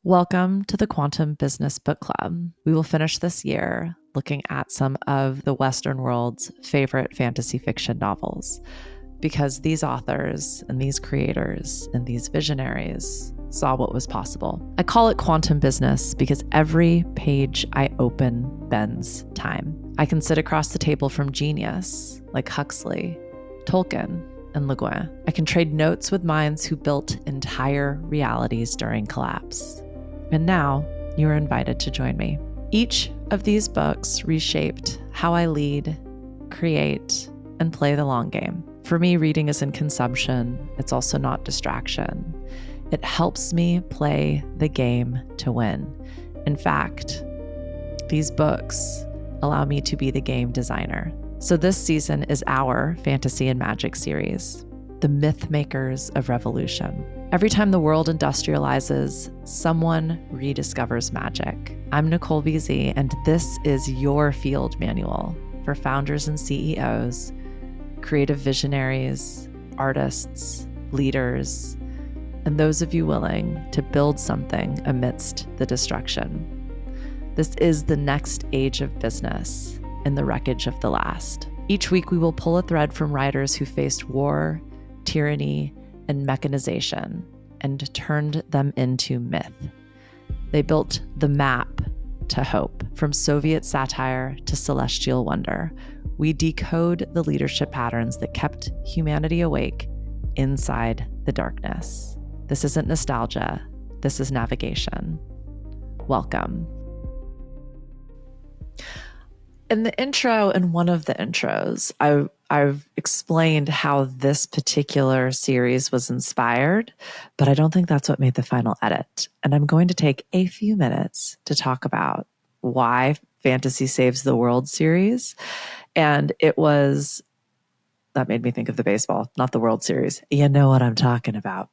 Welcome to the Quantum Business Book Club. We will finish this year looking at some of the Western world's favorite fantasy fiction novels, because these authors and these creators and these visionaries saw what was possible. I call it quantum business because every page I open bends time. I can sit across the table from genius like Huxley, Tolkien, and Le Guin. I can trade notes with minds who built entire realities during collapse. And now you are invited to join me. Each of these books reshaped how I lead, create, and play the long game. For me, reading isn't consumption. It's also not distraction. It helps me play the game to win. In fact, these books allow me to be the game designer. So this season is our Fantasy and Magic series, The Myth Makers of Revolution. Every time the world industrializes, someone rediscovers magic. I'm Nicole VZ, and this is your field manual for founders and CEOs, creative visionaries, artists, leaders, and those of you willing to build something amidst the destruction. This is the next age of business in the wreckage of the last. Each week, we will pull a thread from writers who faced war, tyranny, and mechanization and turned them into myth. They built the map to hope. From Soviet satire to celestial wonder, we decode the leadership patterns that kept humanity awake inside the darkness. This isn't nostalgia. This is navigation. Welcome. In the intro, in one of the intros, I've explained how this particular series was inspired, but I don't think that's what made the final edit. And I'm going to take a few minutes to talk about why Fantasy Saves the World series. And that made me think of the baseball, not the World Series. You know what I'm talking about.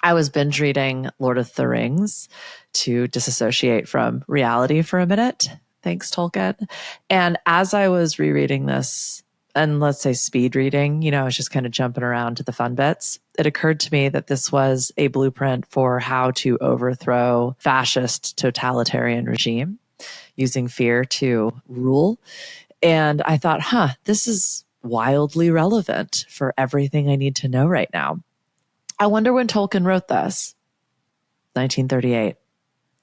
I was binge reading Lord of the Rings to disassociate from reality for a minute. Thanks, Tolkien. And as I was rereading this, and let's say speed reading, I was just kind of jumping around to the fun bits, it occurred to me that this was a blueprint for how to overthrow fascist totalitarian regime using fear to rule. And I thought, this is wildly relevant for everything I need to know right now. I wonder when Tolkien wrote this. 1938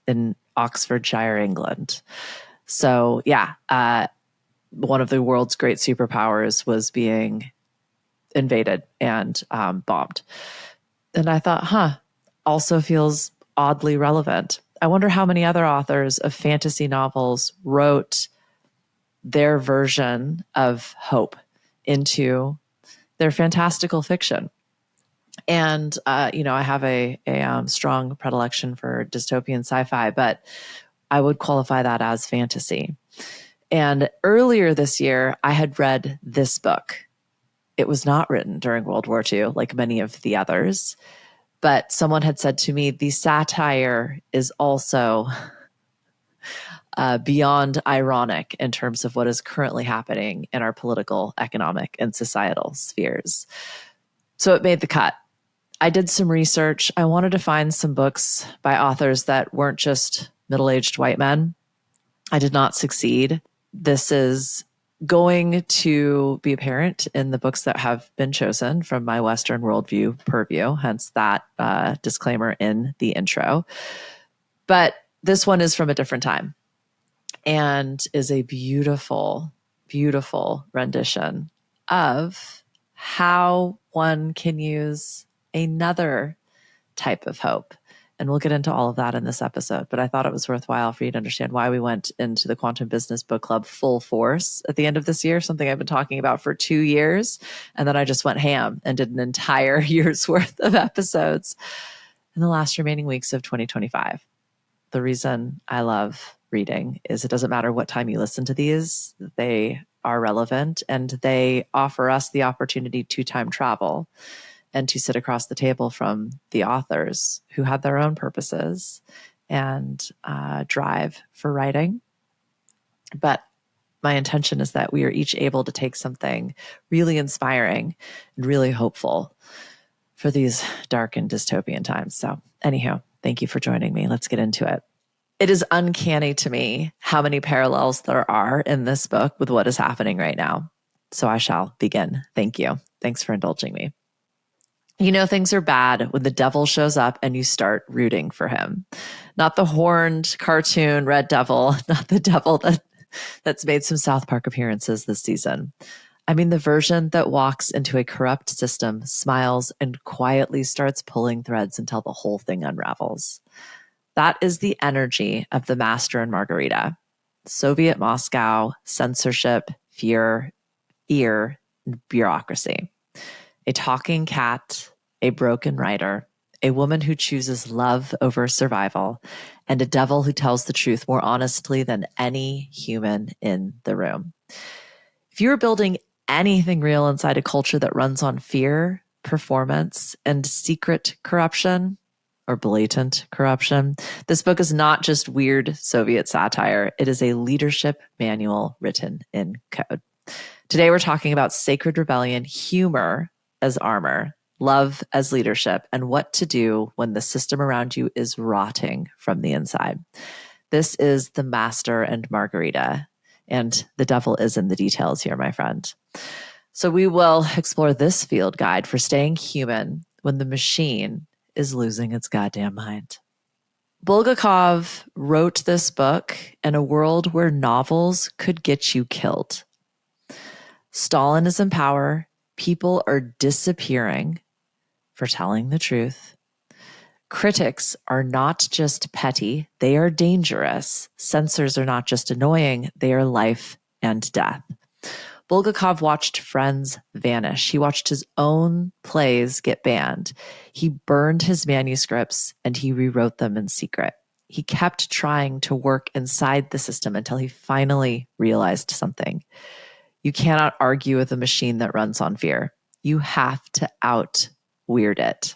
in Oxfordshire, England. So one of the world's great superpowers was being invaded and bombed. And I thought, also feels oddly relevant. I wonder how many other authors of fantasy novels wrote their version of hope into their fantastical fiction. And, I have a strong predilection for dystopian sci-fi, but I would qualify that as fantasy. And earlier this year, I had read this book. It was not written during World War II, like many of the others, but someone had said to me, the satire is also beyond ironic in terms of what is currently happening in our political, economic, and societal spheres. So it made the cut. I did some research. I wanted to find some books by authors that weren't just middle-aged white men. I did not succeed. This is going to be apparent in the books that have been chosen from my Western worldview purview, hence that disclaimer in the intro. But this one is from a different time and is a beautiful, beautiful rendition of how one can use another type of hope. And we'll get into all of that in this episode. But I thought it was worthwhile for you to understand why we went into the Quantum Business Book Club full force at the end of this year, something I've been talking about for 2 years. And then I just went ham and did an entire year's worth of episodes in the last remaining weeks of 2025. The reason I love reading is it doesn't matter what time you listen to these, they are relevant and they offer us the opportunity to time travel and to sit across the table from the authors who had their own purposes and drive for writing. But my intention is that we are each able to take something really inspiring and really hopeful for these dark and dystopian times. So anywho, Thank you for joining me. Let's get into it. It is uncanny to me how many parallels there are in this book with what is happening right now. So I shall begin. Thank you. Thanks for indulging me. You know, things are bad when the devil shows up and you start rooting for him. Not the horned cartoon Red Devil, not the devil that's made some South Park appearances this season. I mean, the version that walks into a corrupt system, smiles, and quietly starts pulling threads until the whole thing unravels. That is the energy of the Master and Margarita. Soviet Moscow, censorship, fear, and bureaucracy. A talking cat, a broken writer, a woman who chooses love over survival, and a devil who tells the truth more honestly than any human in the room. If you are building anything real inside a culture that runs on fear, performance, and secret corruption, or blatant corruption, this book is not just weird Soviet satire. It is a leadership manual written in code. Today, we're talking about sacred rebellion, humor as armor, love as leadership, and what to do when the system around you is rotting from the inside. This is the Master and Margarita, and the devil is in the details here, my friend. So we will explore this field guide for staying human when the machine is losing its goddamn mind. Bulgakov wrote this book in a world where novels could get you killed. Stalin is in power. People are disappearing for telling the truth. Critics are not just petty, they are dangerous. Censors are not just annoying, they are life and death. Bulgakov watched friends vanish. He watched his own plays get banned. He burned his manuscripts and he rewrote them in secret. He kept trying to work inside the system until he finally realized something. You cannot argue with a machine that runs on fear. You have to out-weird it.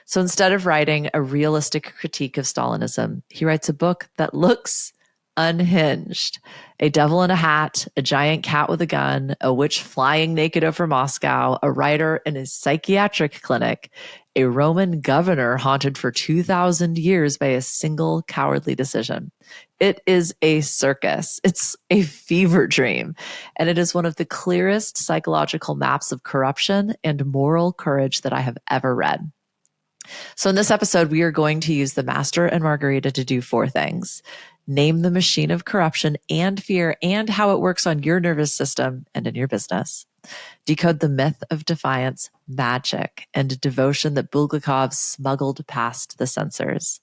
So instead of writing a realistic critique of Stalinism, he writes a book that looks unhinged. A devil in a hat, a giant cat with a gun, a witch flying naked over Moscow, a writer in a psychiatric clinic, a Roman governor haunted for 2,000 years by a single cowardly decision. It is a circus. It's a fever dream. And it is one of the clearest psychological maps of corruption and moral courage that I have ever read. So in this episode, we are going to use the Master and Margarita to do 4 things. Name the machine of corruption and fear and how it works on your nervous system and in your business. Decode the myth of defiance, magic, and devotion that Bulgakov smuggled past the censors.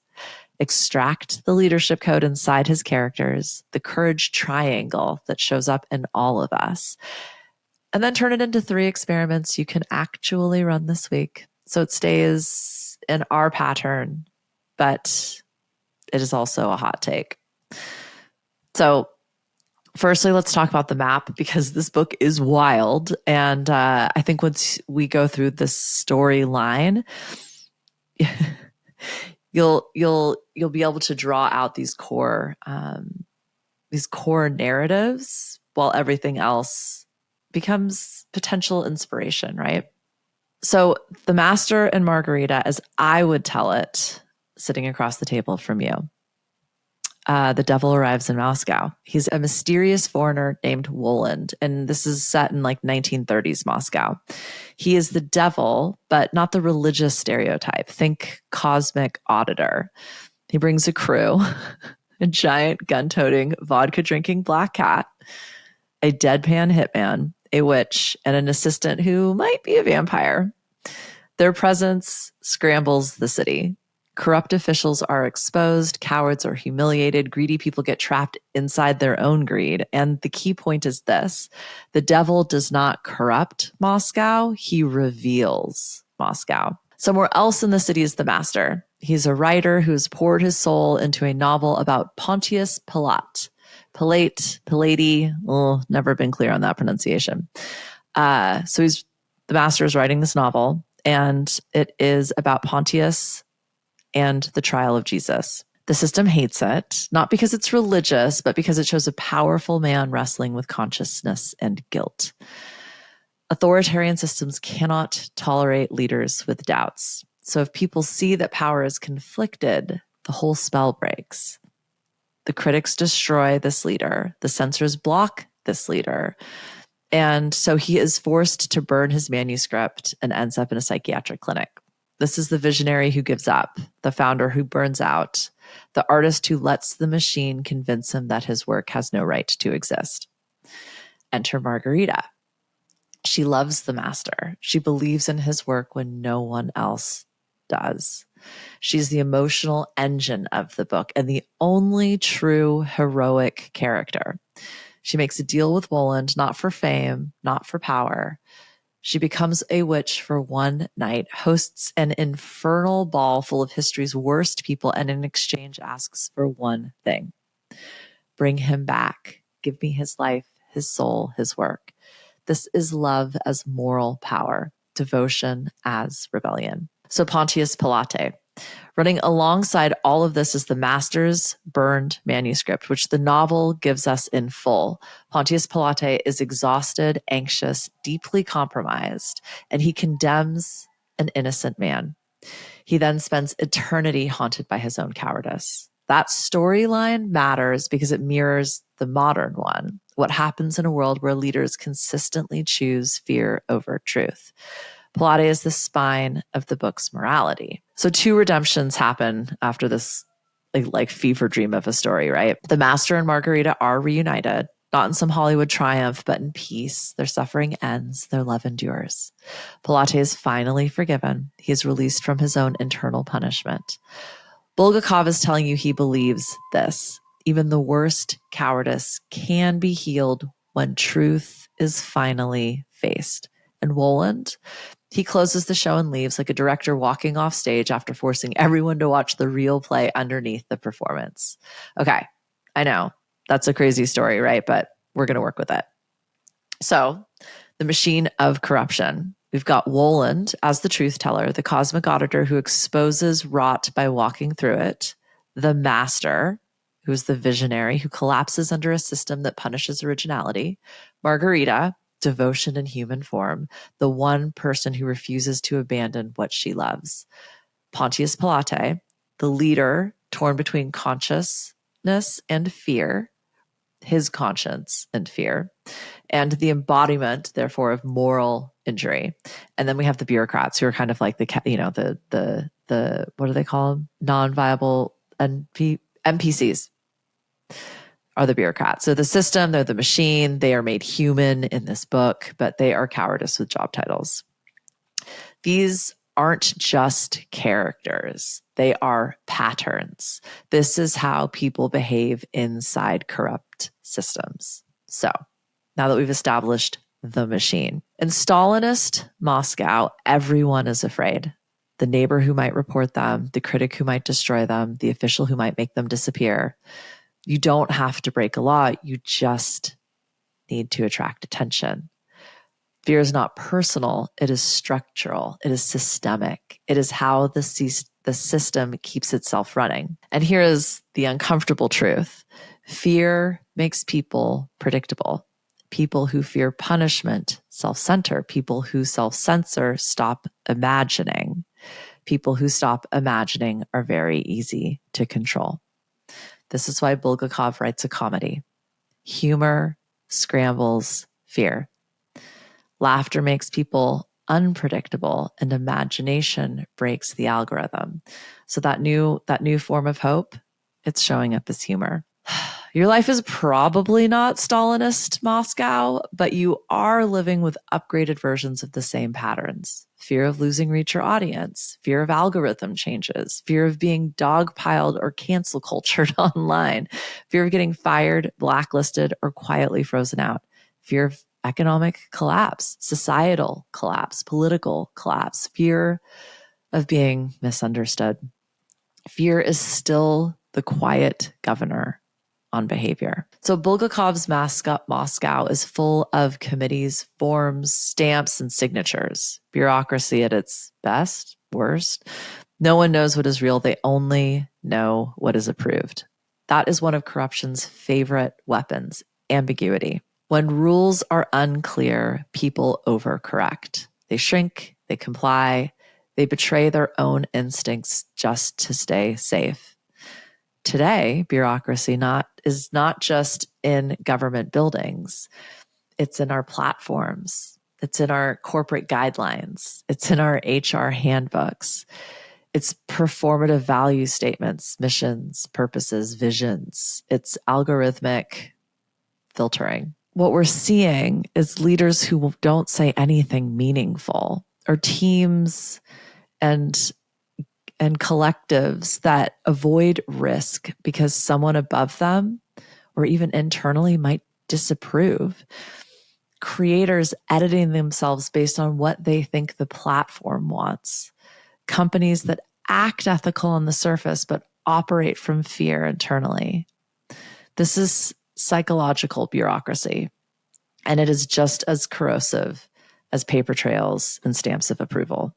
Extract the leadership code inside his characters, the courage triangle that shows up in all of us. And then turn it into 3 experiments you can actually run this week. So it stays in our pattern, but it is also a hot take. So firstly, let's talk about the map because this book is wild. And I think once we go through this storyline, you'll be able to draw out these core narratives while everything else becomes potential inspiration, right? So the Master and Margarita, as I would tell it, sitting across the table from you. The devil arrives in Moscow. He's a mysterious foreigner named Woland, and this is set in like 1930s Moscow. He is the devil, but not the religious stereotype. Think cosmic auditor. He brings a crew, a giant gun-toting, vodka-drinking black cat, a deadpan hitman, a witch, and an assistant who might be a vampire. Their presence scrambles the city. Corrupt officials are exposed, cowards are humiliated, greedy people get trapped inside their own greed. And the key point is this: the devil does not corrupt Moscow, he reveals Moscow. Somewhere else in the city is the Master. He's a writer who's poured his soul into a novel about Pontius Pilate. Pilate, never been clear on that pronunciation. So the Master is writing this novel, and it is about Pontius and the trial of Jesus. The system hates it, not because it's religious, but because it shows a powerful man wrestling with consciousness and guilt. Authoritarian systems cannot tolerate leaders with doubts. So if people see that power is conflicted, the whole spell breaks. The critics destroy this leader. The censors block this leader. And so he is forced to burn his manuscript and ends up in a psychiatric clinic. This is the visionary who gives up, the founder who burns out, the artist who lets the machine convince him that his work has no right to exist. Enter Margarita. She loves the master. She believes in his work when no one else does. She's the emotional engine of the book and the only true heroic character. She makes a deal with Woland, not for fame, not for power. She becomes a witch for one night, hosts an infernal ball full of history's worst people, and in exchange asks for one thing. Bring him back. Give me his life, his soul, his work. This is love as moral power, devotion as rebellion. So Pontius Pilate. Running alongside all of this is the master's burned manuscript, which the novel gives us in full. Pontius Pilate is exhausted, anxious, deeply compromised, and he condemns an innocent man. He then spends eternity haunted by his own cowardice. That storyline matters because it mirrors the modern one, what happens in a world where leaders consistently choose fear over truth. Pilate is the spine of the book's morality. So two redemptions happen after this like fever dream of a story, right? The Master and Margarita are reunited, not in some Hollywood triumph, but in peace. Their suffering ends, their love endures. Pilate is finally forgiven. He is released from his own internal punishment. Bulgakov is telling you he believes this. Even the worst cowardice can be healed when truth is finally faced. And Woland, he closes the show and leaves like a director walking off stage after forcing everyone to watch the real play underneath the performance. Okay, I know that's a crazy story, right? But we're going to work with it. So the machine of corruption. We've got Woland as the truth teller, the cosmic auditor who exposes rot by walking through it. The master, who's the visionary who collapses under a system that punishes originality. Margarita, devotion in human form, the one person who refuses to abandon what she loves. Pontius Pilate, the leader torn between consciousness and fear, his conscience and fear, and the embodiment, therefore, of moral injury. And then we have the bureaucrats who are kind of like the what do they call them? Non-viable NPCs are the bureaucrats. So the system, they're the machine. They are made human in this book, but they are cowardice with job titles. These aren't just characters. They are patterns. This is how people behave inside corrupt systems. So now that we've established the machine, in Stalinist Moscow, everyone is afraid. The neighbor who might report them, the critic who might destroy them, the official who might make them disappear. You don't have to break a law. You just need to attract attention. Fear is not personal. It is structural. It is systemic. It is how the system keeps itself running. And here is the uncomfortable truth. Fear makes people predictable. People who fear punishment self-censor. People who self-censor stop imagining. People who stop imagining are very easy to control. This is why Bulgakov writes a comedy. Humor scrambles fear. Laughter makes people unpredictable, and imagination breaks the algorithm. So that new form of hope, it's showing up as humor. Your life is probably not Stalinist Moscow, but you are living with upgraded versions of the same patterns. Fear of losing reach or audience, fear of algorithm changes, fear of being dogpiled or cancel cultured online, fear of getting fired, blacklisted, or quietly frozen out, fear of economic collapse, societal collapse, political collapse, fear of being misunderstood. Fear is still the quiet governor on behavior. So Bulgakov's Moscow is full of committees, forms, stamps, and signatures. Bureaucracy at its best, worst. No one knows what is real. They only know what is approved. That is one of corruption's favorite weapons, ambiguity. When rules are unclear, people overcorrect. They shrink, they comply, They betray their own instincts just to stay safe. Today, bureaucracy is not just in government buildings. It's in our platforms. It's in our corporate guidelines. It's in our HR handbooks. It's performative value statements, missions, purposes, visions. It's algorithmic filtering. What we're seeing is leaders who don't say anything meaningful, or teams and collectives that avoid risk because someone above them or even internally might disapprove. Creators editing themselves based on what they think the platform wants. Companies that act ethical on the surface but operate from fear internally. This is psychological bureaucracy, and it is just as corrosive as paper trails and stamps of approval.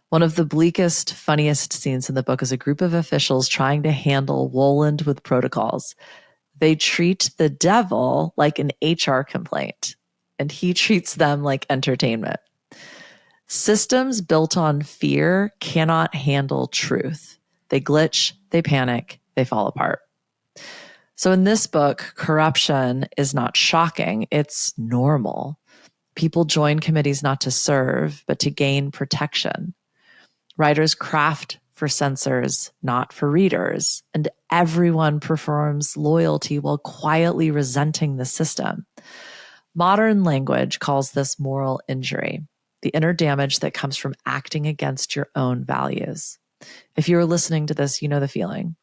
One of the bleakest, funniest scenes in the book is a group of officials trying to handle Woland with protocols. They treat the devil like an HR complaint, and he treats them like entertainment. Systems built on fear cannot handle truth. They glitch, they panic, they fall apart. So in this book, corruption is not shocking, it's normal. People join committees not to serve, but to gain protection. Writers craft for censors, not for readers, and everyone performs loyalty while quietly resenting the system. Modern language calls this moral injury, the inner damage that comes from acting against your own values. If you're listening to this, you know the feeling.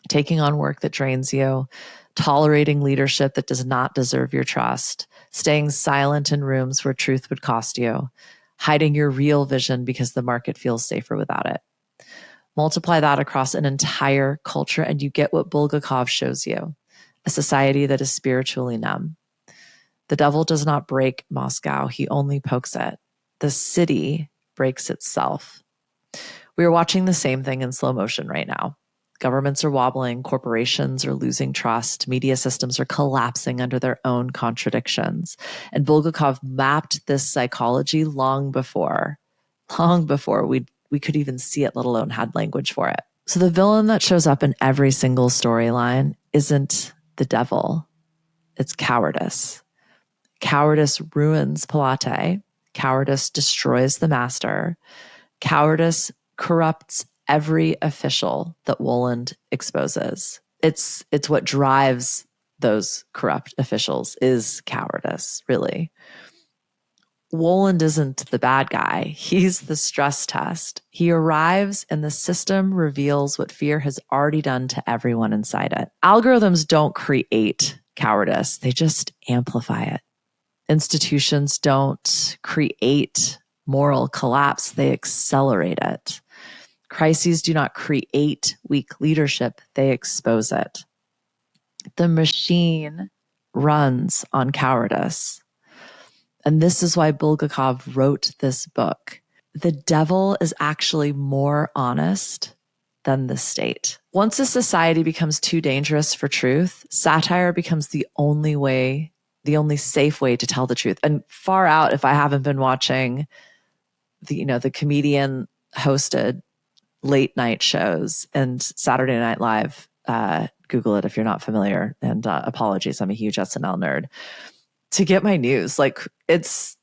Taking on work that drains you, tolerating leadership that does not deserve your trust, staying silent in rooms where truth would cost you, hiding your real vision because the market feels safer without it. Multiply that across an entire culture and you get what Bulgakov shows you, a society that is spiritually numb. The devil does not break Moscow, he only pokes it. The city breaks itself. We are watching the same thing in slow motion right now. Governments are wobbling, corporations are losing trust, media systems are collapsing under their own contradictions. And Bulgakov mapped this psychology long before we could even see it, let alone had language for it. So the villain that shows up in every single storyline isn't the devil, it's cowardice. Cowardice ruins Pilate. Cowardice destroys the master. Cowardice corrupts every official that Woland exposes. It's what drives those corrupt officials is cowardice, really. Woland isn't the bad guy. He's the stress test. He arrives and the system reveals what fear has already done to everyone inside it. Algorithms don't create cowardice. They just amplify it. Institutions don't create moral collapse. They accelerate it. Crises do not create weak leadership. They expose it. The machine runs on cowardice. And this is why Bulgakov wrote this book. The devil is actually more honest than the state. Once a society becomes too dangerous for truth, satire becomes the only safe way to tell the truth. And far out, if I haven't been watching the comedian hosted late night shows and Saturday Night Live, Google it if you're not familiar. And apologies, I'm a huge SNL nerd. To get my news, it's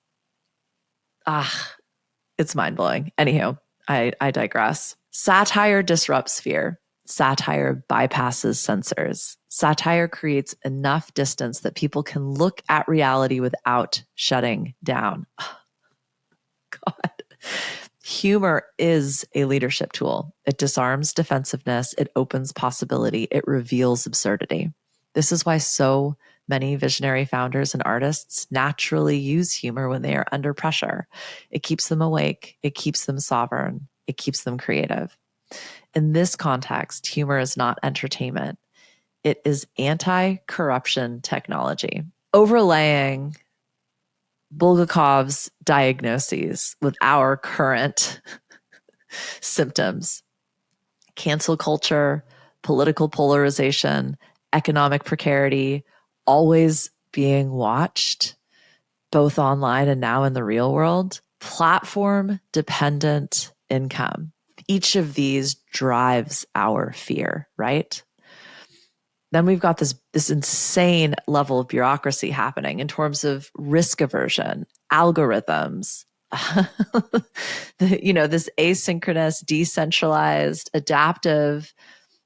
mind-blowing. Anywho, I digress. Satire disrupts fear. Satire bypasses censors. Satire creates enough distance that people can look at reality without shutting down. God. Humor is a leadership tool. It disarms defensiveness. It opens possibility. It reveals absurdity. This is why so many visionary founders and artists naturally use humor when they are under pressure. It keeps them awake. It keeps them sovereign. It keeps them creative. In this context, humor is not entertainment. It is anti-corruption technology. Overlaying Bulgakov's diagnoses with our current symptoms, cancel culture, political polarization, economic precarity, always being watched, both online and now in the real world. platform dependent income. Each of these drives our fear, right? Then we've got this insane level of bureaucracy happening in terms of risk aversion, algorithms, this asynchronous, decentralized, adaptive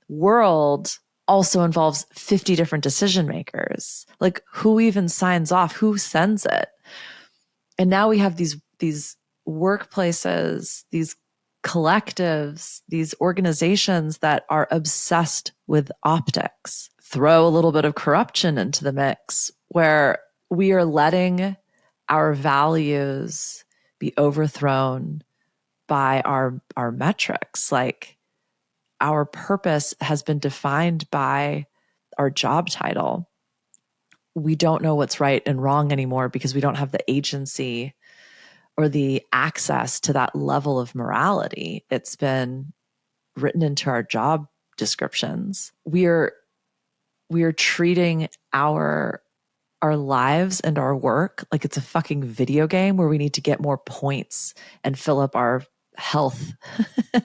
world also involves 50 different decision makers. Like, who even signs off? Who sends it? And now we have these workplaces, these collectives, these organizations that are obsessed with optics. Throw a little bit of corruption into the mix, where we are letting our values be overthrown by our metrics. Like, our purpose has been defined by our job title. We don't know what's right and wrong anymore because we don't have the agency or the access to that level of morality. It's been written into our job descriptions. We are treating our lives and our work like it's a fucking video game where we need to get more points and fill up our health.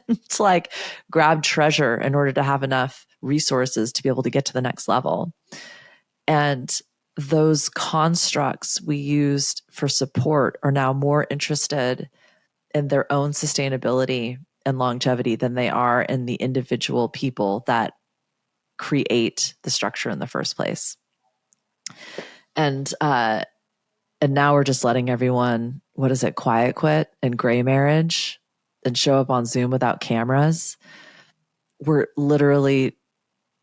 It's like grab treasure in order to have enough resources to be able to get to the next level. And those constructs we used for support are now more interested in their own sustainability and longevity than they are in the individual people that create the structure in the first place. And now we're just letting everyone, quiet quit and gray marriage and show up on Zoom without cameras. We're literally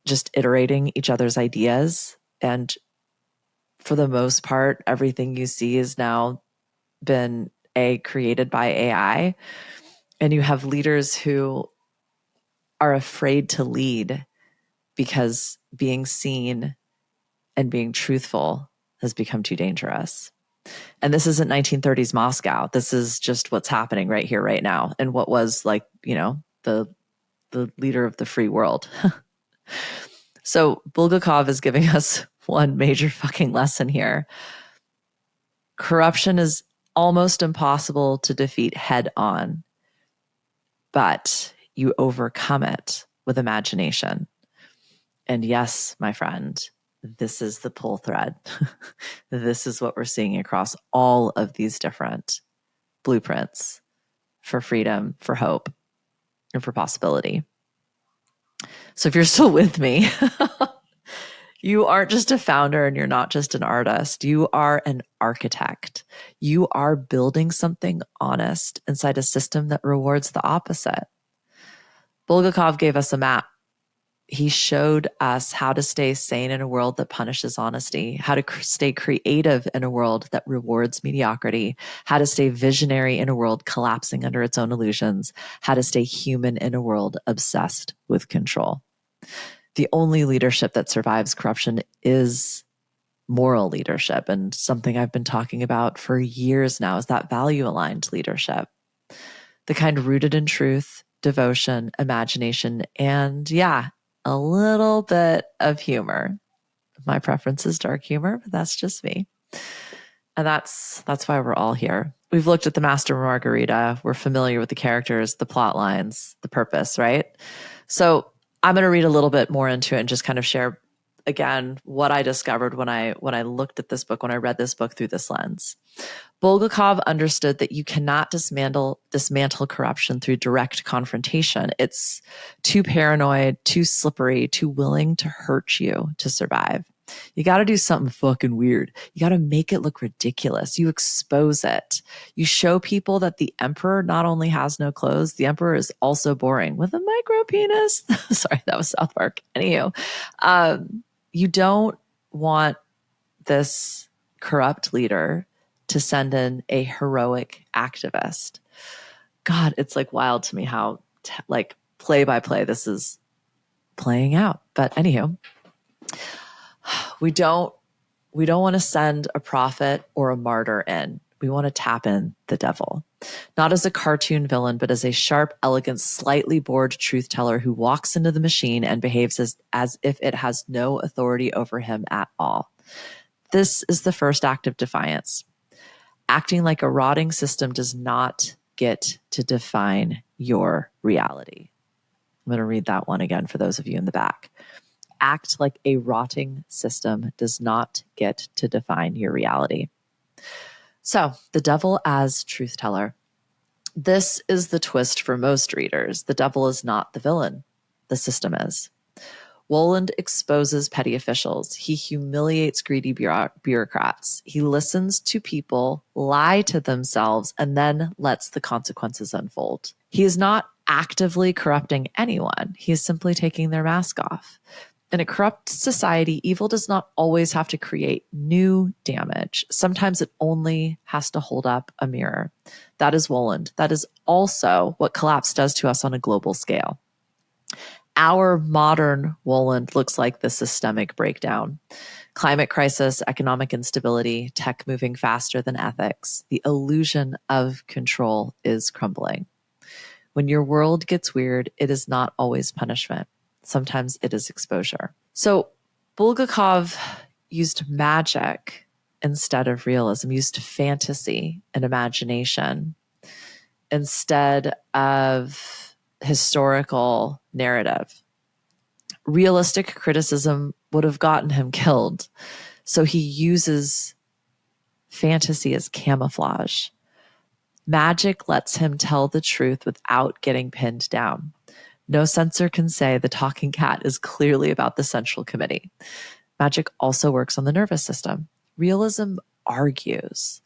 just iterating each other's ideas. And for the most part, everything you see is now been created by AI. And you have leaders who are afraid to lead because being seen and being truthful has become too dangerous. And this isn't 1930s Moscow. This is just what's happening right here, right now. And what was the leader of the free world. So Bulgakov is giving us one major fucking lesson here. Corruption is almost impossible to defeat head on, but you overcome it with imagination. And yes, my friend, this is the pull thread. This is what we're seeing across all of these different blueprints for freedom, for hope, and for possibility. So if you're still with me, you aren't just a founder and you're not just an artist. You are an architect. You are building something honest inside a system that rewards the opposite. Bulgakov gave us a map. He showed us how to stay sane in a world that punishes honesty, how to stay creative in a world that rewards mediocrity, how to stay visionary in a world collapsing under its own illusions, how to stay human in a world obsessed with control. The only leadership that survives corruption is moral leadership. And something I've been talking about for years now is that value-aligned leadership, the kind rooted in truth, devotion, imagination, and a little bit of humor. My preference is dark humor, but that's just me. And that's why we're all here. We've looked at the Master and Margarita. We're familiar with the characters, the plot lines, the purpose, right? So I'm going to read a little bit more into it and just kind of share again what I discovered when I looked at this book, when I read this book through this lens. Bulgakov understood that you cannot dismantle corruption through direct confrontation. It's too paranoid, too slippery, too willing to hurt you to survive. You got to do something fucking weird. You got to make it look ridiculous. You expose it. You show people that the emperor not only has no clothes, the emperor is also boring with a micro penis. Sorry, that was South Park. Anywho, you don't want this corrupt leader to send in a heroic activist. God, it's like wild to me how play by play this is playing out. But anywho, we don't want to send a prophet or a martyr in. We want to tap in the devil, not as a cartoon villain, but as a sharp, elegant, slightly bored truth teller who walks into the machine and behaves as if it has no authority over him at all. This is the first act of defiance. Acting like a rotting system does not get to define your reality. I'm going to read that one again for those of you in the back. Act like a rotting system does not get to define your reality. So, the devil as truth teller. This is the twist for most readers. The devil is not the villain. The system is. Wolland exposes petty officials. He humiliates greedy bureaucrats. He listens to people lie to themselves and then lets the consequences unfold. He is not actively corrupting anyone. He is simply taking their mask off. In a corrupt society, evil does not always have to create new damage. Sometimes it only has to hold up a mirror. That is Wolland. That is also what collapse does to us on a global scale. Our modern Wolland looks like the systemic breakdown. Climate crisis, economic instability, tech moving faster than ethics. The illusion of control is crumbling. When your world gets weird, it is not always punishment. Sometimes it is exposure. So Bulgakov used magic instead of realism, used fantasy and imagination instead of historical narrative. Realistic criticism would have gotten him killed. So he uses fantasy as camouflage. Magic lets him tell the truth without getting pinned down. No censor can say the talking cat is clearly about the Central Committee. Magic also works on the nervous system. Realism argues.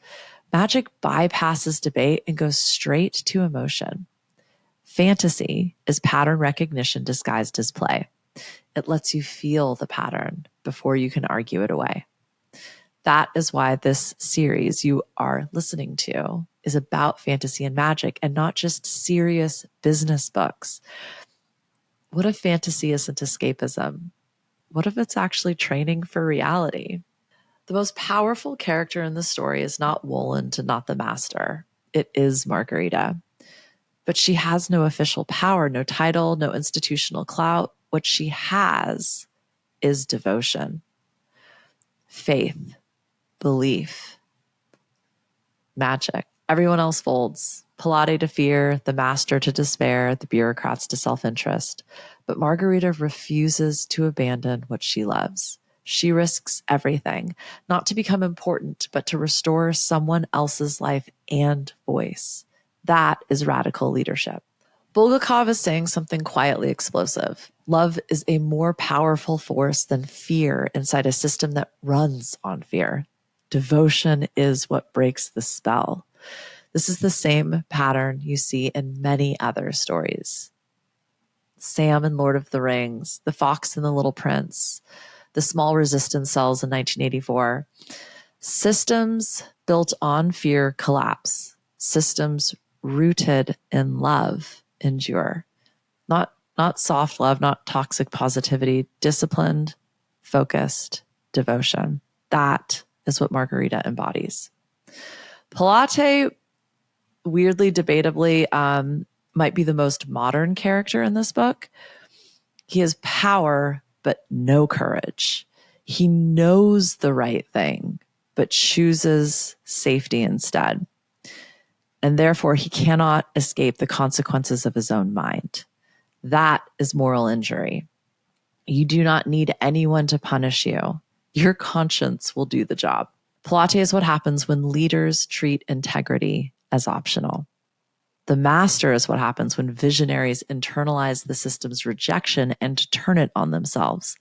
Magic bypasses debate and goes straight to emotion. Fantasy is pattern recognition disguised as play. It lets you feel the pattern before you can argue it away. That is why this series you are listening to is about fantasy and magic and not just serious business books. What if fantasy isn't escapism? What if it's actually training for reality? The most powerful character in the story is not Wolland and not the master. It is Margarita. But she has no official power, no title, no institutional clout. What she has is devotion, faith, belief, magic. Everyone else folds. Pilate to fear, the master to despair, the bureaucrats to self-interest. But Margarita refuses to abandon what she loves. She risks everything, not to become important, but to restore someone else's life and voice. That is radical leadership. Bulgakov is saying something quietly explosive. Love is a more powerful force than fear inside a system that runs on fear. Devotion is what breaks the spell. This is the same pattern you see in many other stories. Sam in Lord of the Rings, the Fox and the Little Prince, the small resistance cells in 1984. Systems built on fear collapse. Systems rooted in love endure. Not soft love, not toxic positivity, disciplined, focused devotion. That is what Margarita embodies. Pilate, weirdly, debatably, might be the most modern character in this book. He has power, but no courage. He knows the right thing, but chooses safety instead. And therefore, he cannot escape the consequences of his own mind. That is moral injury. You do not need anyone to punish you. Your conscience will do the job. Pilate is what happens when leaders treat integrity as optional. The master is what happens when visionaries internalize the system's rejection and turn it on themselves.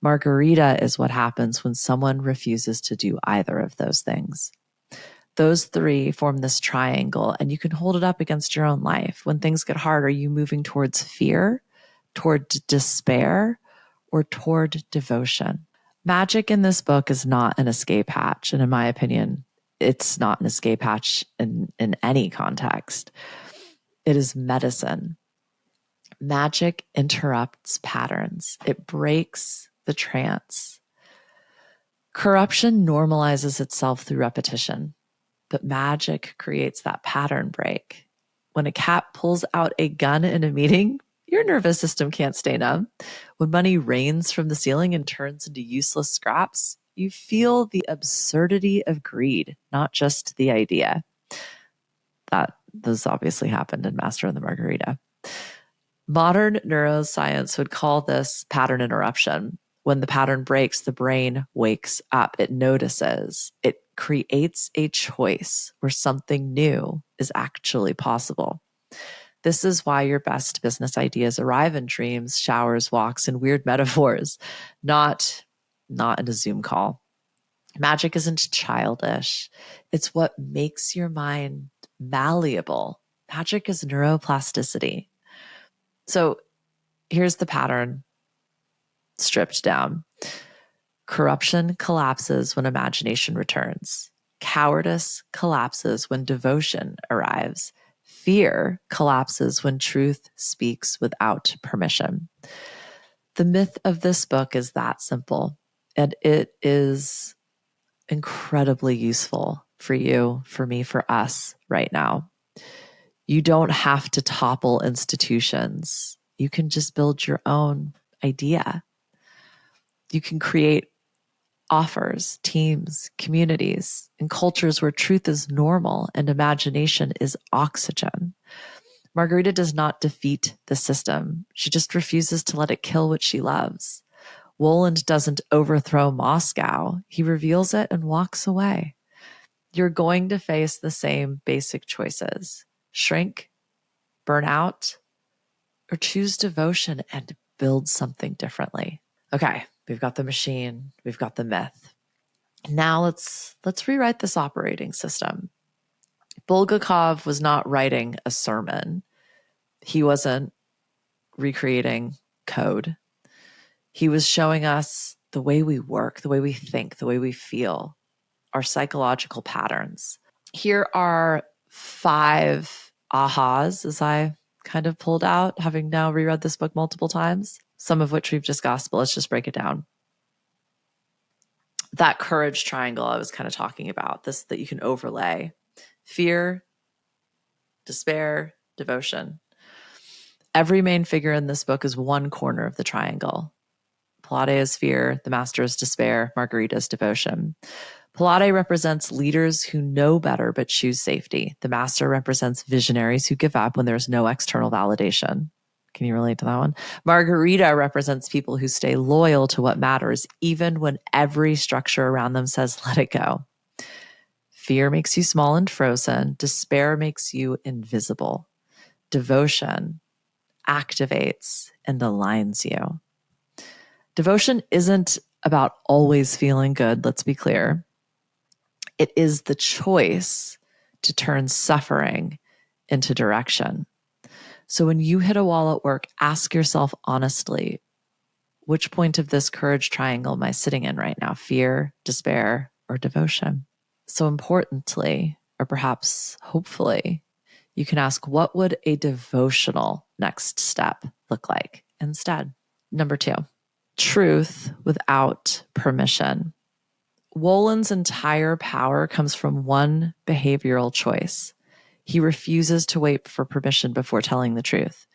Margarita is what happens when someone refuses to do either of those things. Those three form this triangle, and you can hold it up against your own life. When things get hard, are you moving towards fear, toward despair, or toward devotion? Magic in this book is not an escape hatch, and in my opinion, it's not an escape hatch in any context. It is medicine. Magic interrupts patterns. It breaks the trance. Corruption normalizes itself through repetition, but magic creates that pattern break. When a cat pulls out a gun in a meeting, your nervous system can't stay numb. When money rains from the ceiling and turns into useless scraps, you feel the absurdity of greed, not just the idea. Those obviously happened in Master and the Margarita. Modern neuroscience would call this pattern interruption. When the pattern breaks, the brain wakes up. It notices. It creates a choice where something new is actually possible. This is why your best business ideas arrive in dreams, showers, walks, and weird metaphors, not in a Zoom call. Magic isn't childish. It's what makes your mind malleable. Magic is neuroplasticity. So here's the pattern stripped down. Corruption collapses when imagination returns. Cowardice collapses when devotion arrives. Fear collapses when truth speaks without permission. The myth of this book is that simple, and it is incredibly useful for you, for me, for us right now. You don't have to topple institutions. You can just build your own idea. You can create offers, teams, communities, and cultures where truth is normal and imagination is oxygen. Margarita does not defeat the system. She just refuses to let it kill what she loves. Woland doesn't overthrow Moscow. He reveals it and walks away. You're going to face the same basic choices. Shrink, burn out, or choose devotion and build something differently. Okay, we've got the machine, we've got the myth. Now let's rewrite this operating system. Bulgakov was not writing a sermon. He wasn't recreating code. He was showing us the way we work, the way we think, the way we feel, our psychological patterns. Here are 5 ahas, as I kind of pulled out, having now reread this book multiple times, some of which we've discussed, but let's just break it down. That courage triangle I was kind of talking about, this that you can overlay. Fear, despair, devotion. Every main figure in this book is one corner of the triangle. Palade is fear, the master is despair, Margarita is devotion. Palade represents leaders who know better but choose safety. The master represents visionaries who give up when there's no external validation. Can you relate to that one? Margarita represents people who stay loyal to what matters, even when every structure around them says, let it go. Fear makes you small and frozen. Despair makes you invisible. Devotion activates and aligns you. Devotion isn't about always feeling good, let's be clear. It is the choice to turn suffering into direction. So when you hit a wall at work, ask yourself honestly, which point of this courage triangle am I sitting in right now? Fear, despair, or devotion? So importantly, or perhaps hopefully, you can ask, what would a devotional next step look like instead? Number 2, truth without permission. Woland's entire power comes from one behavioral choice. He refuses to wait for permission before telling the truth.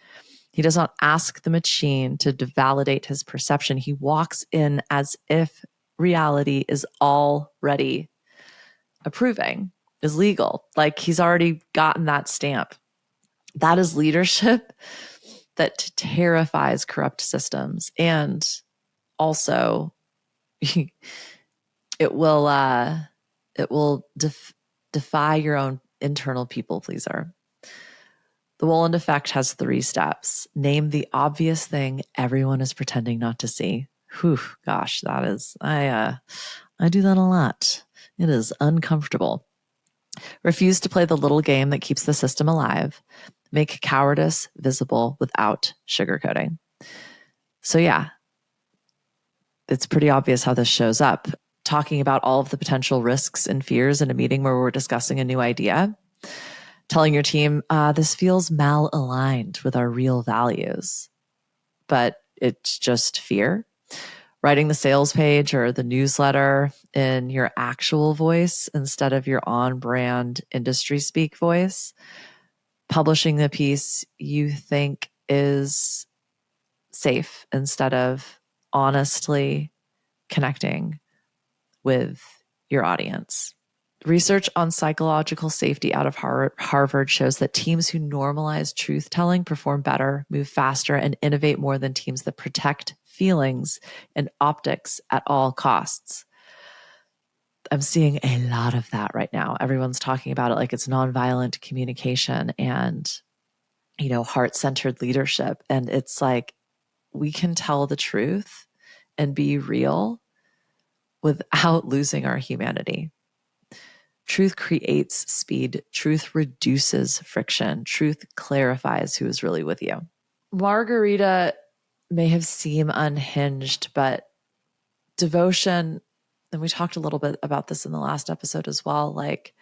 He does not ask the machine to validate his perception. He walks in as if reality is already approving, is legal. Like he's already gotten that stamp. That is leadership that terrifies corrupt systems. And also, it will defy your own internal people pleaser. The Woland effect has 3 steps. Name the obvious thing everyone is pretending not to see. Whew, gosh, that is, I do that a lot. It is uncomfortable. Refuse to play the little game that keeps the system alive. Make cowardice visible without sugarcoating. So yeah, it's pretty obvious how this shows up. Talking about all of the potential risks and fears in a meeting where we're discussing a new idea. Telling your team, this feels malaligned with our real values, but it's just fear. Writing the sales page or the newsletter in your actual voice instead of your on-brand industry speak voice. Publishing the piece you think is safe instead of honestly connecting with your audience. Research on psychological safety out of Harvard shows that teams who normalize truth-telling perform better, move faster, and innovate more than teams that protect feelings and optics at all costs. I'm seeing a lot of that right now. Everyone's talking about it like it's nonviolent communication and, heart-centered leadership. And it's like, we can tell the truth and be real without losing our humanity. Truth creates speed. Truth reduces friction. Truth clarifies who is really with you. Margarita may have seemed unhinged, but devotion, and we talked a little bit about this in the last episode as well, like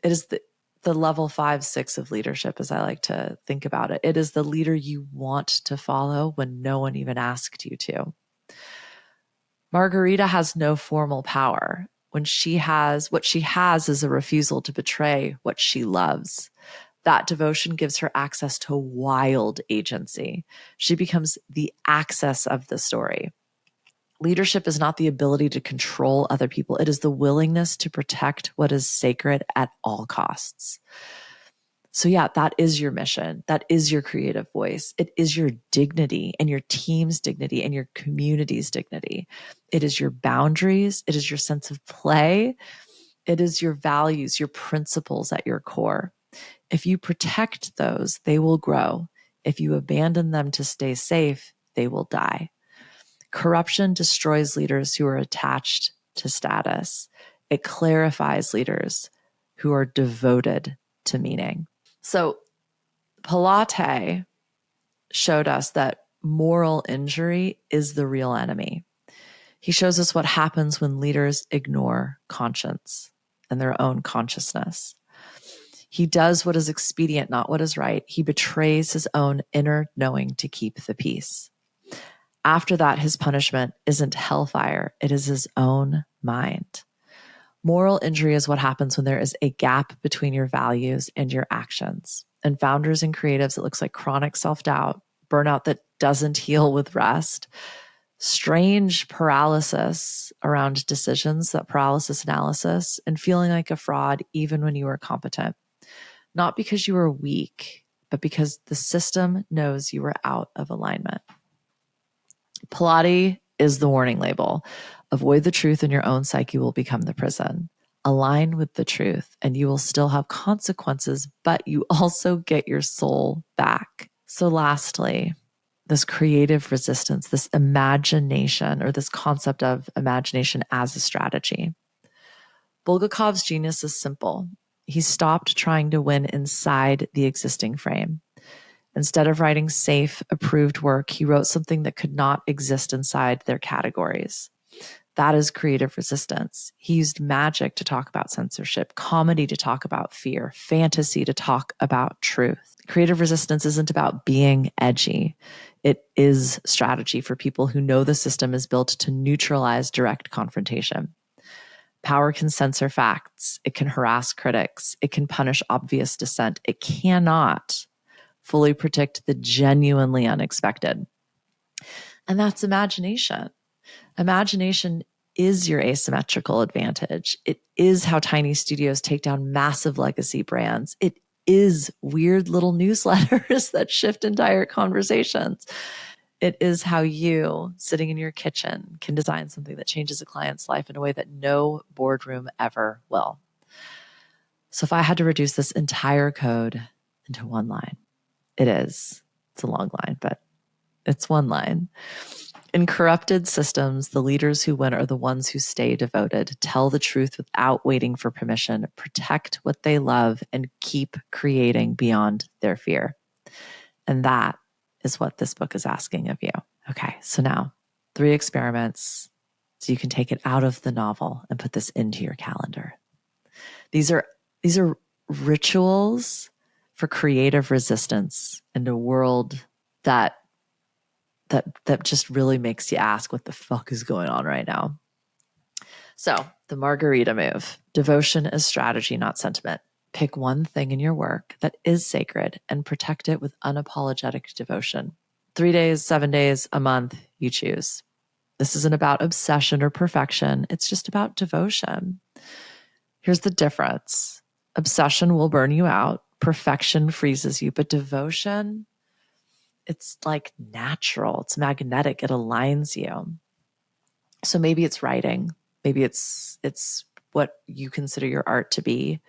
it is the level 5, 6 of leadership, as I like to think about it. It is the leader you want to follow when no one even asked you to. Margarita has no formal power. What she has is a refusal to betray what she loves. That devotion gives her access to wild agency. She becomes the access of the story. Leadership is not the ability to control other people. It is the willingness to protect what is sacred at all costs. So yeah, that is your mission. That is your creative voice. It is your dignity and your team's dignity and your community's dignity. It is your boundaries. It is your sense of play. It is your values, your principles at your core. If you protect those, they will grow. If you abandon them to stay safe, they will die. Corruption destroys leaders who are attached to status. It clarifies leaders who are devoted to meaning. So Pilate showed us that moral injury is the real enemy. He shows us what happens when leaders ignore conscience and their own consciousness. He does what is expedient, not what is right. He betrays his own inner knowing to keep the peace. After that, his punishment isn't hellfire. It is his own mind. Moral injury is what happens when there is a gap between your values and your actions. And founders and creatives, it looks like chronic self-doubt, burnout that doesn't heal with rest, strange paralysis around decisions, that paralysis analysis, and feeling like a fraud even when you are competent. Not because you are weak, but because the system knows you are out of alignment. Pilate is the warning label. Avoid the truth and your own psyche will become the prison. Align with the truth and you will still have consequences, but you also get your soul back. So lastly, this creative resistance, this imagination, or this concept of imagination as a strategy. Bulgakov's genius is simple. He stopped trying to win inside the existing frame. Instead of writing safe, approved work, he wrote something that could not exist inside their categories. That is creative resistance. He used magic to talk about censorship, comedy to talk about fear, fantasy to talk about truth. Creative resistance isn't about being edgy. It is strategy for people who know the system is built to neutralize direct confrontation. Power can censor facts. It can harass critics. It can punish obvious dissent. It cannot fully predict the genuinely unexpected. And that's imagination. Imagination is your asymmetrical advantage. It is how tiny studios take down massive legacy brands. It is weird little newsletters that shift entire conversations. It is how you, sitting in your kitchen, can design something that changes a client's life in a way that no boardroom ever will. So if I had to reduce this entire code into one line, it's a long line, but it's one line. In corrupted systems, the leaders who win are the ones who stay devoted, tell the truth without waiting for permission, protect what they love, and keep creating beyond their fear. And that is what this book is asking of you. Okay, so now 3 experiments so you can take it out of the novel and put this into your calendar. These are rituals for creative resistance in a world that just really makes you ask what the fuck is going on right now. So the Margarita move. Devotion is strategy, not sentiment. Pick one thing in your work that is sacred and protect it with unapologetic devotion. 3 days, 7 days, a month, you choose. This isn't about obsession or perfection. It's just about devotion. Here's the difference. Obsession will burn you out. Perfection freezes you. But devotion, it's like natural. It's magnetic. It aligns you. So maybe it's writing. Maybe it's what you consider your art to be.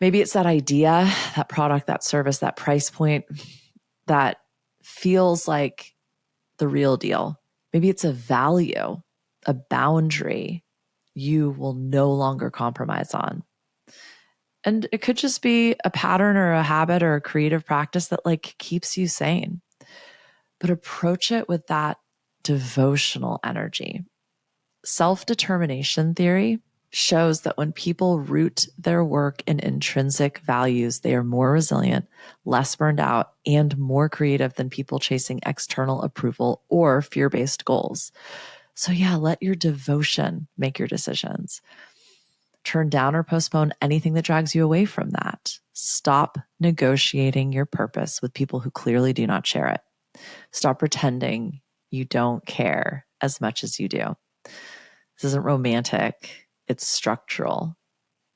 Maybe it's that idea, that product, that service, that price point that feels like the real deal. Maybe it's a value, a boundary you will no longer compromise on. And it could just be a pattern or a habit or a creative practice that like keeps you sane. But approach it with that devotional energy. Self-determination theory shows that when people root their work in intrinsic values, they are more resilient, less burned out, and more creative than people chasing external approval or fear-based goals. So yeah, let your devotion make your decisions. Turn down or postpone anything that drags you away from that. Stop negotiating your purpose with people who clearly do not share it. Stop pretending you don't care as much as you do. This isn't romantic. It's structural.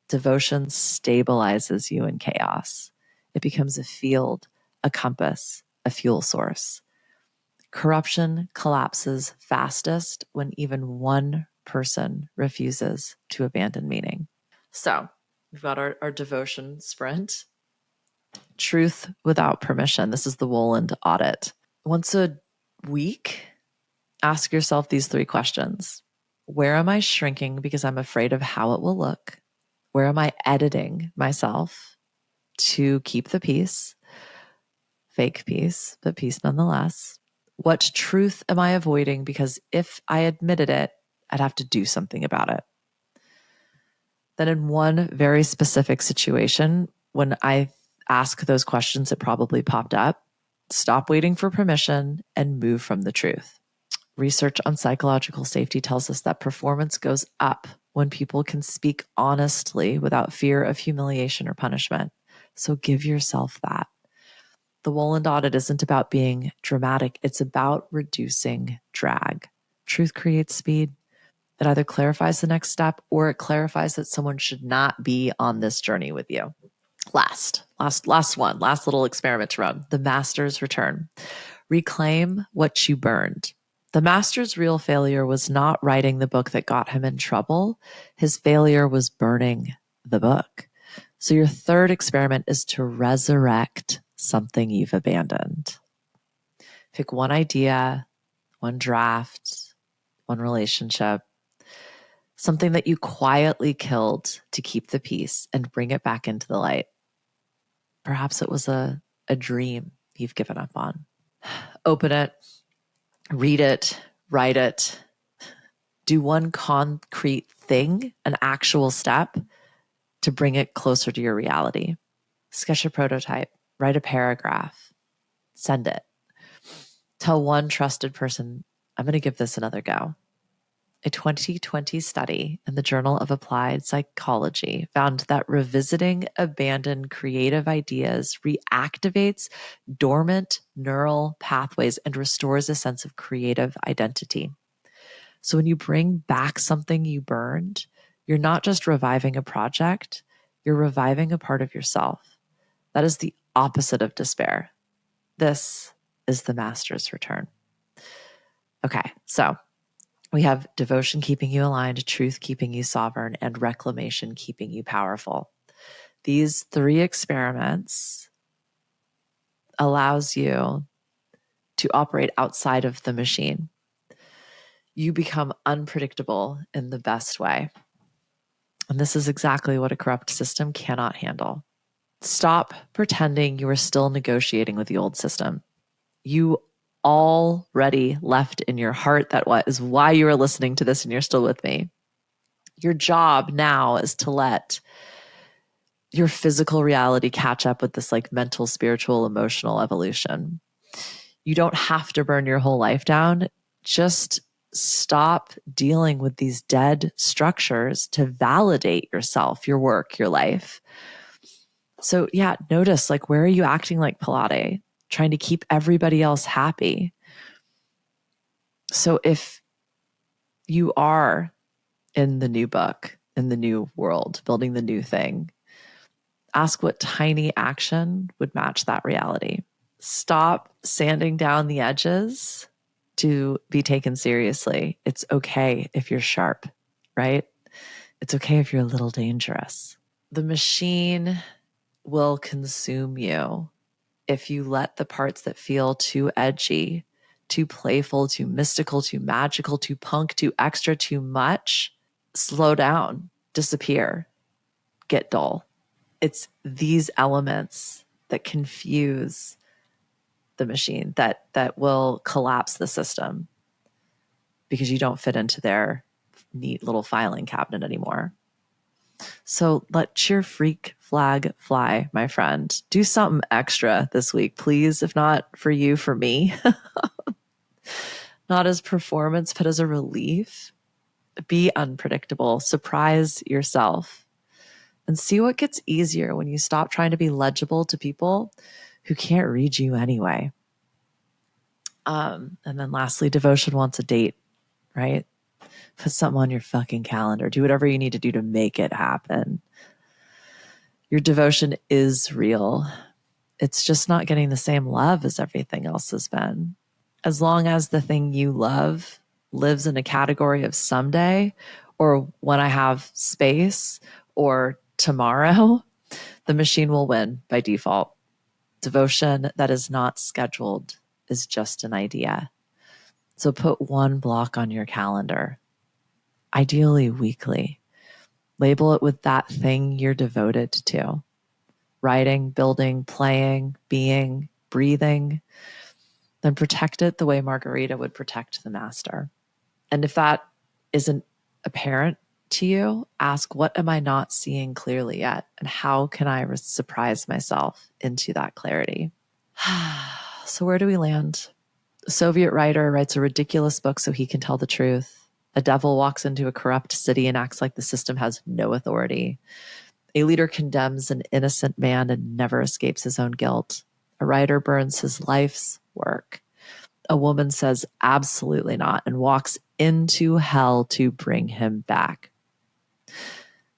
Devotion stabilizes you in chaos. It becomes a field, a compass, a fuel source. Corruption collapses fastest when even one person refuses to abandon meaning. So we've got our devotion sprint. Truth without permission. This is the Woland audit. Once a week, ask yourself these 3 questions. Where am I shrinking because I'm afraid of how it will look? Where am I editing myself to keep the peace? Fake peace, but peace nonetheless. What truth am I avoiding because if I admitted it, I'd have to do something about it? Then in one very specific situation, when I ask those questions, it probably popped up. Stop waiting for permission and move from the truth. Research on psychological safety tells us that performance goes up when people can speak honestly without fear of humiliation or punishment. So give yourself that. The Woland audit isn't about being dramatic. It's about reducing drag. Truth creates speed. It either clarifies the next step or it clarifies that someone should not be on this journey with you. Last little experiment to run. The master's return. Reclaim what you burned. The master's real failure was not writing the book that got him in trouble. His failure was burning the book. So your third experiment is to resurrect something you've abandoned. Pick one idea, one draft, one relationship, something that you quietly killed to keep the peace and bring it back into the light. Perhaps it was a dream you've given up on. Open it, read it, write it, do one concrete thing, an actual step to bring it closer to your reality. Sketch a prototype, write a paragraph, send it. Tell one trusted person, I'm going to give this another go. A 2020 study in the Journal of Applied Psychology found that revisiting abandoned creative ideas reactivates dormant neural pathways and restores a sense of creative identity. So when you bring back something you burned, you're not just reviving a project, you're reviving a part of yourself. That is the opposite of despair. This is the master's return. Okay, so we have devotion keeping you aligned, truth keeping you sovereign, and reclamation keeping you powerful. These 3 experiments allows you to operate outside of the machine. You become unpredictable in the best way. And this is exactly what a corrupt system cannot handle. Stop pretending you are still negotiating with the old system. You already left in your heart that what is why you are listening to this and you're still with me. Your job now is to let your physical reality catch up with this like mental, spiritual, emotional evolution. You don't have to burn your whole life down. Just stop dealing with these dead structures to validate yourself, your work, your life. So yeah, notice like, where are you acting like Pilate, trying to keep everybody else happy? So if you are in the new book, in the new world, building the new thing, ask what tiny action would match that reality. Stop sanding down the edges to be taken seriously. It's okay if you're sharp, right? It's okay if you're a little dangerous. The machine will consume you if you let the parts that feel too edgy, too playful, too mystical, too magical, too punk, too extra, too much, slow down, disappear, get dull. It's these elements that confuse the machine that will collapse the system because you don't fit into their neat little filing cabinet anymore. So let your freak flag fly, my friend. Do something extra this week, please. If not for you, for me. Not as performance, but as a relief. Be unpredictable. Surprise yourself. And see what gets easier when you stop trying to be legible to people who can't read you anyway. And then lastly, devotion wants a date, right? Put something on your fucking calendar. Do whatever you need to do to make it happen. Your devotion is real. It's just not getting the same love as everything else has been. As long as the thing you love lives in a category of someday, or when I have space, or tomorrow, the machine will win by default. Devotion that is not scheduled is just an idea. So put one block on your calendar, ideally weekly. Label it with that thing you're devoted to. Writing, building, playing, being, breathing. Then protect it the way Margarita would protect the master. And if that isn't apparent to you, ask, what am I not seeing clearly yet? And how can I surprise myself into that clarity? So where do we land? A Soviet writer writes a ridiculous book so he can tell the truth. A devil walks into a corrupt city and acts like the system has no authority. A leader condemns an innocent man and never escapes his own guilt. A writer burns his life's work. A woman says absolutely not and walks into hell to bring him back.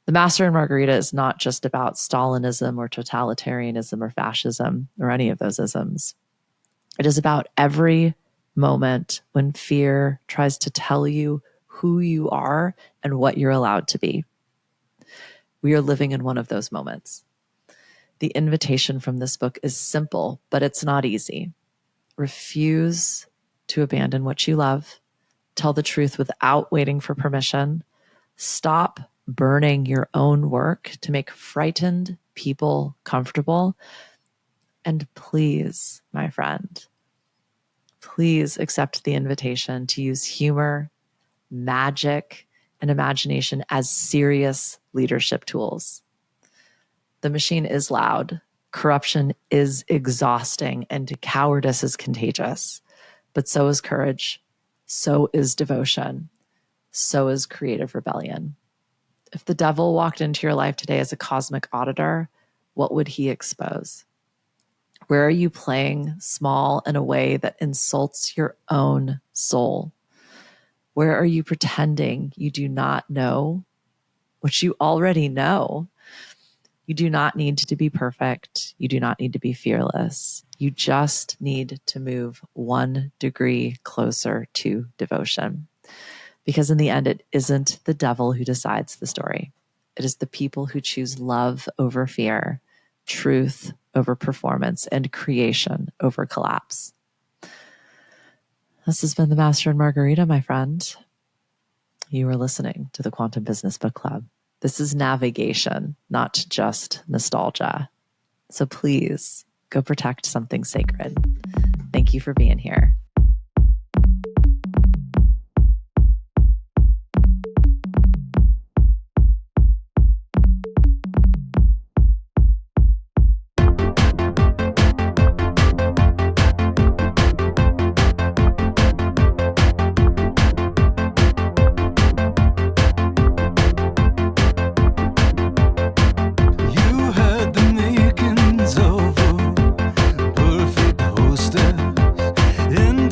The Master and Margarita is not just about Stalinism or totalitarianism or fascism or any of those isms. It is about every moment when fear tries to tell you who you are and what you're allowed to be. We are living in one of those moments. The invitation from this book is simple, but it's not easy. Refuse to abandon what you love. Tell the truth without waiting for permission. Stop burning your own work to make frightened people comfortable. And please, my friend, please accept the invitation to use humor, magic, and imagination as serious leadership tools. The machine is loud, corruption is exhausting, and cowardice is contagious. But so is courage, so is devotion, so is creative rebellion. If the devil walked into your life today as a cosmic auditor, what would he expose? Where are you playing small in a way that insults your own soul? Where are you pretending you do not know what you already know? You do not need to be perfect. You do not need to be fearless. You just need to move 1 degree closer to devotion. Because in the end, it isn't the devil who decides the story. It is the people who choose love over fear, truth over performance, and creation over collapse. This has been the Master and Margarita, my friend. You are listening to the Quantum Business Book Club. This is navigation, not just nostalgia. So please go protect something sacred. Thank you for being here. In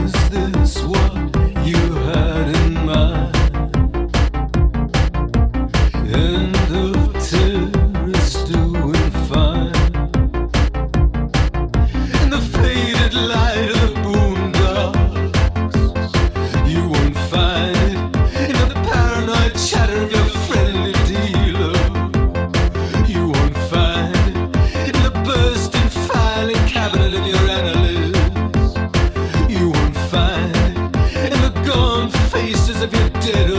Is this what you had in mind? End of terrace doing fine. In the faded light of the boondocks, you won't find it. In the paranoid chatter of your friendly dealer, you won't find it. In the bursting filing cabinet of your analyst, you won't find it. In the gaunt faces of your dead